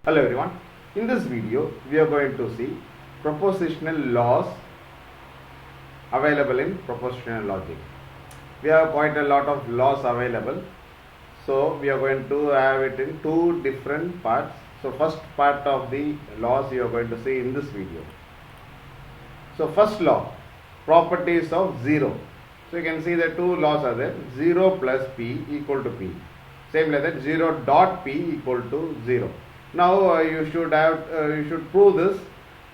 Hello everyone. In this video, we are going to see propositional laws available in propositional logic. We have quite a lot of laws available. So we are going to have it in two different parts. So first part of the laws you are going to see in this video. So first law, properties of 0. So you can see the two laws are there. 0 plus p equal to p. Same like that, 0 dot p equal to 0. Now you should prove this.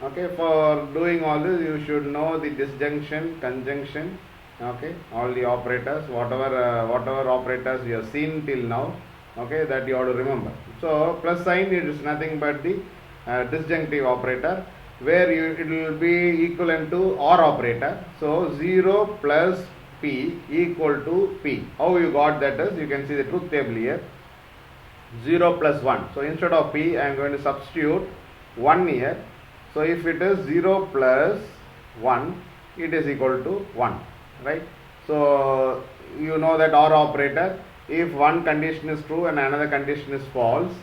Okay, for doing all this you should know the disjunction, conjunction, okay, all the operators, whatever operators you have seen till now, okay, that you have to remember. So plus sign, it is nothing but the disjunctive operator, where it will be equivalent to or operator. So 0 plus p equal to p. How you got that is, you can see the truth table here. 0 plus 1. So instead of p, I am going to substitute 1 here. So if it is 0 plus 1, it is equal to 1, right? So you know that OR operator, if one condition is true and another condition is false,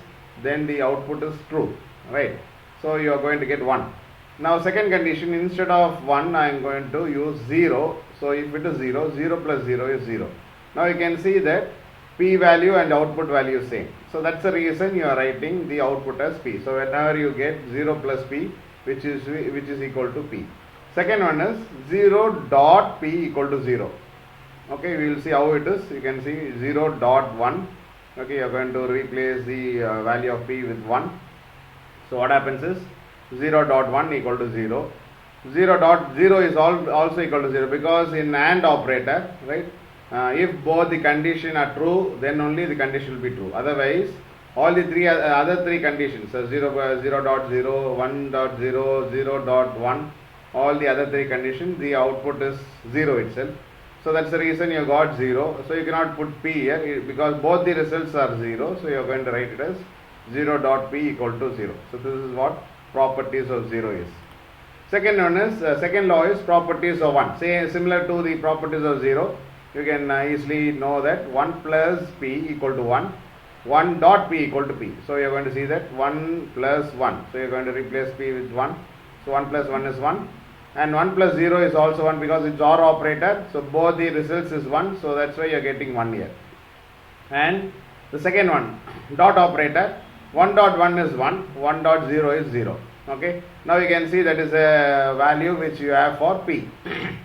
then the output is true, right? So you are going to get 1. Now second condition, instead of 1, I am going to use 0. So if it is 0, 0 plus 0 is 0. Now you can see that p value and output value is same. So that's the reason you are writing the output as p. So whenever you get 0 plus p, which is equal to p. Second one is 0 dot p equal to 0. Okay, we will see how it is. You can see 0 dot 1. Okay, you are going to replace the value of p with 1. So what happens is 0 dot 1 equal to 0. 0 dot 0 is also equal to 0, because in AND operator, right, if both the condition are true, then only the condition will be true. Otherwise, all the other three conditions, so 0 dot 0, 1 dot 0, 0 dot 1, all the other three conditions, the output is 0 itself. So that's the reason you got 0. So you cannot put p here, because both the results are 0. So you are going to write it as 0 dot p equal to 0. So this is what properties of 0 is. Second one is, second law is properties of 1. Say similar to the properties of 0, you can easily know that 1 plus p equal to 1. 1 dot p equal to p. So you are going to see that 1 plus 1. So you are going to replace p with 1. So 1 plus 1 is 1. And 1 plus 0 is also 1, because it's OR operator. So both the results is 1. So that's why you are getting 1 here. And the second one, dot operator. 1 dot 1 is 1. 1 dot 0 is 0. Okay. Now you can see that is a value which you have for p.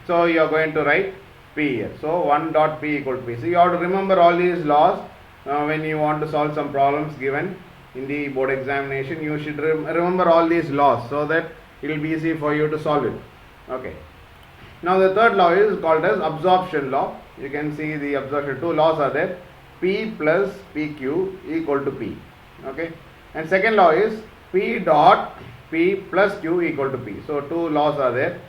So you are going to write p here. So 1 dot p equal to p. So you have to remember all these laws when you want to solve some problems given in the board examination. You should remember all these laws, so that it will be easy for you to solve it. Okay. Now the third law is called as absorption law. You can see the absorption. Two laws are there. P plus PQ equal to P. Okay. And second law is P dot P plus Q equal to P. So two laws are there.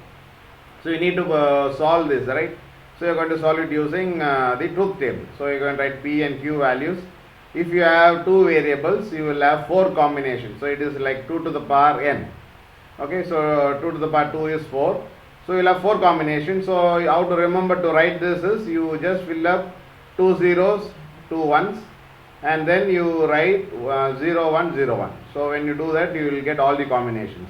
So you need to solve this, right? So you are going to solve it using the truth table. So you are going to write P and Q values. If you have two variables, you will have 4 combinations. So it is like 2 to the power n. Okay, so 2 to the power 2 is 4. So you will have 4 combinations. So how to remember to write this is, you just fill up 2 zeros, 2 ones, and then you write 0 1 0 1. So when you do that, you will get all the combinations.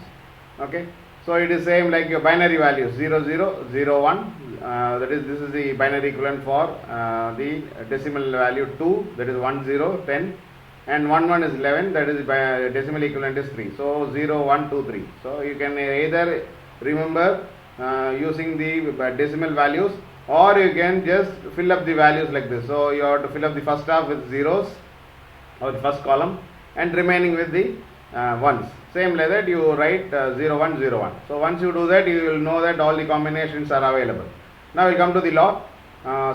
Okay. So it is same like your binary values, 0 0 0 1. That is, this is the binary equivalent for the decimal value 2, that is 1 0 10, and 1 1 is 11, that is decimal equivalent is 3. So 0 1 2 3. So you can either remember using the decimal values, or you can just fill up the values like this. So you have to fill up the first half with zeros, or the first column, and remaining with the ones. Same like that, you write 0 1 0 1. So once you do that, you will know that all the combinations are available. Now we come to the law.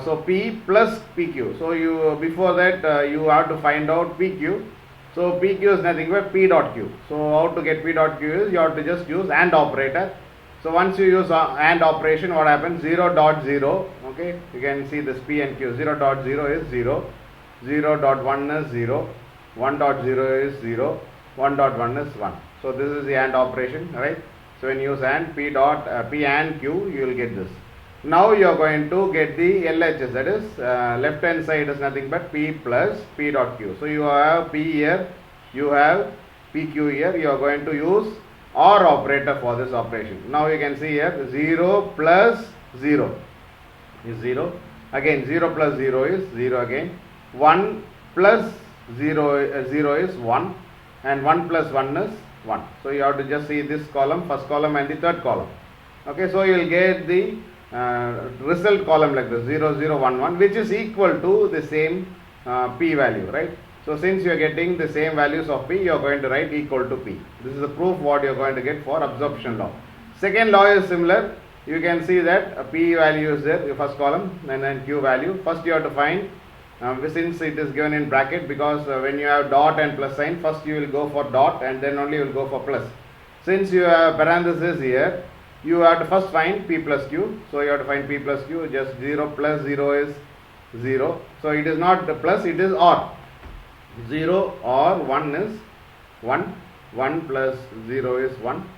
So P plus PQ. So you, before that, you have to find out PQ. So PQ is nothing but P dot Q. So how to get P dot Q is, you have to just use AND operator. So once you use AND operation, what happens? 0 dot 0. Okay, you can see this P and Q. 0 dot 0 is 0. 0 dot 1 is 0. 1 dot 0 is 0. 1 dot 1 is 1. So this is the AND operation, right? So when you use AND, P and Q, you will get this. Now you are going to get the LHS, that is left hand side is nothing but P plus P dot Q. So you have P here, you have PQ here, you are going to use OR operator for this operation. Now you can see here 0 plus 0 is 0. Again 0 plus 0 is 0 again. 1 plus 0 is 1, and 1 plus 1 is 1. So you have to just see this column, first column and the third column. Okay, so you will get the result column like this 0 0 1 1, which is equal to the same P value, right? So since you are getting the same values of P, you are going to write equal to P. This is the proof what you are going to get for absorption law. Second law is similar. You can see that P value is there, the first column, and then Q value. First you have to find, since it is given in bracket, because when you have dot and plus sign, first you will go for dot and then only you will go for plus. Since you have parenthesis here, you have to first find P plus Q. So you have to find P plus Q. Just 0 plus 0 is 0. So it is not plus, it is OR. 0 or 1 is 1. 1 plus 0 is 1.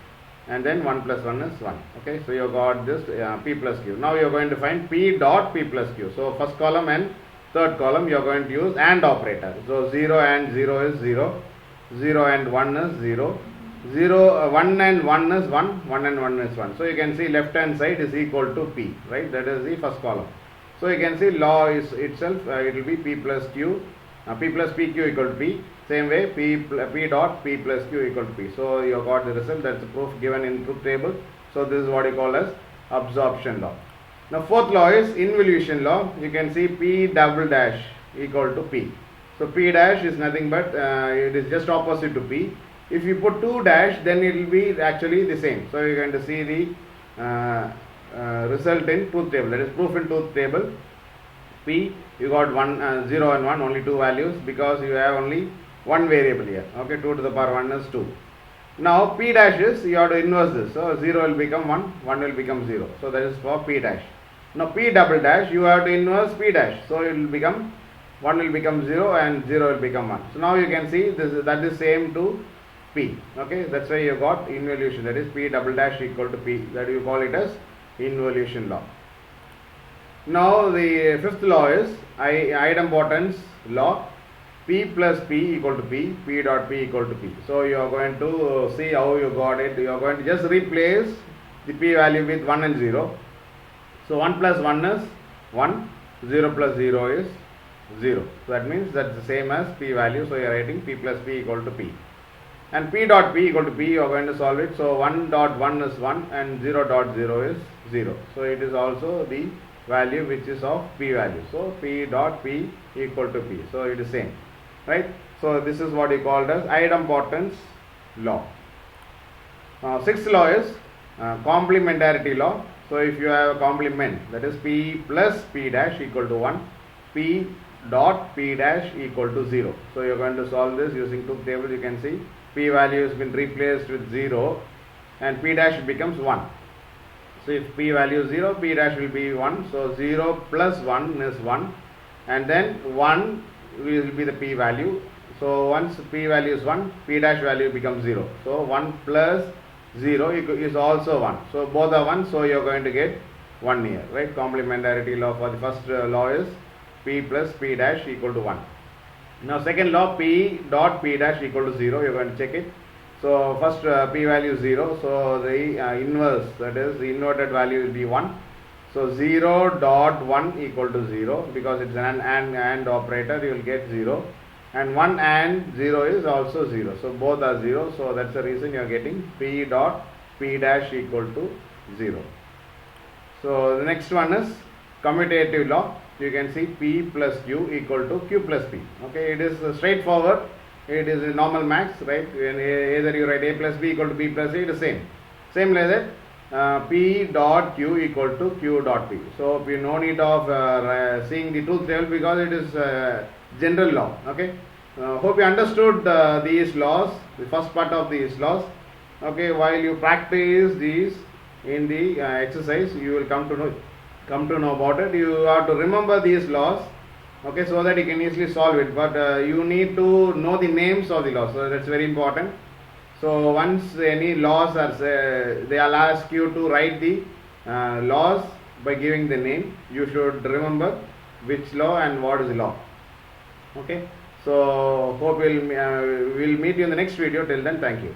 And then 1 plus 1 is 1. Okay, so you have got this P plus Q. Now you are going to find P dot P plus Q. So first column and third column you are going to use AND operator. So 0 and 0 is 0. 0 and 1 is 0. 1 and 1 is 1. 1 and 1 is 1. So you can see left hand side is equal to P. Right, that is the first column. So you can see law is itself, it will be P plus Q. P plus PQ equal to P. Same way P dot P plus Q equal to P. So you have got the result. That's the proof given in truth table. So this is what you call as absorption law. Now fourth law is involution law. You can see P double dash equal to P. So P dash is nothing but it is just opposite to P. If you put 2 dash, then it will be actually the same. So you're going to see the result in truth table. That is proof in truth table. P, you got 0 and 1, only 2 values, because you have only one variable here. Okay, 2 to the power 1 is 2. Now P dash is, you have to inverse this. So 0 will become 1, 1 will become 0. So that is for P dash. Now P double dash, you have to inverse P dash. So it will become 1 will become 0 and 0 will become 1. So now you can see that is same to P. Okay, that's why you got involution. That is P double dash equal to P. That you call it as involution law. Now the fifth law is idempotency law. P plus P equal to P. P dot P equal to P. So you are going to see how you got it. You are going to just replace the P value with 1 and 0. So 1 plus 1 is 1. 0 plus 0 is 0. So that means that's the same as P value. So you are writing P plus P equal to P. And P dot P equal to P, you are going to solve it. So 1 dot 1 is 1 and 0 dot 0 is 0. So it is also the value which is of P value. So P dot P equal to P. So it is same. Right. So this is what you called as idempotency law. Sixth law is complementarity law. So if you have a complement, that is P plus P dash equal to 1, P dot P dash equal to 0. So you are going to solve this using truth table. You can see P value has been replaced with 0 and P dash becomes 1. So if P value is 0, P dash will be 1. So 0 plus 1 is 1, and then 1 will be the P value. So once P value is 1, P dash value becomes 0. So 1 plus 0 is also 1. So both are 1. So you are going to get 1 here. Right? Complementarity law for the first law is P plus P dash equal to 1. Now second law, P dot P dash equal to 0. You are going to check it. So first P value is 0. So the inverse, that is the inverted value will be 1. So 0 dot 1 equal to 0, because it's an AND operator, you will get 0. And 1 and 0 is also 0. So both are 0. So that's the reason you are getting P dot P dash equal to 0. So the next one is commutative law. You can see P plus Q equal to Q plus P. Okay, it is straightforward. It is a normal max, right? Either you write A plus B equal to B plus A, it is same. Same like that. P dot Q equal to Q dot P. So we no need of seeing the truth table, because it is general law. Okay. Hope you understood these laws, the first part of these laws. Okay. While you practice these in the exercise, you will come to know about it. You have to remember these laws. Okay, so that you can easily solve it. But you need to know the names of the laws. So that's very important. So once any laws are, they'll ask you to write the laws by giving the name. You should remember which law and what is the law. Okay. So hope we'll meet you in the next video. Till then, thank you.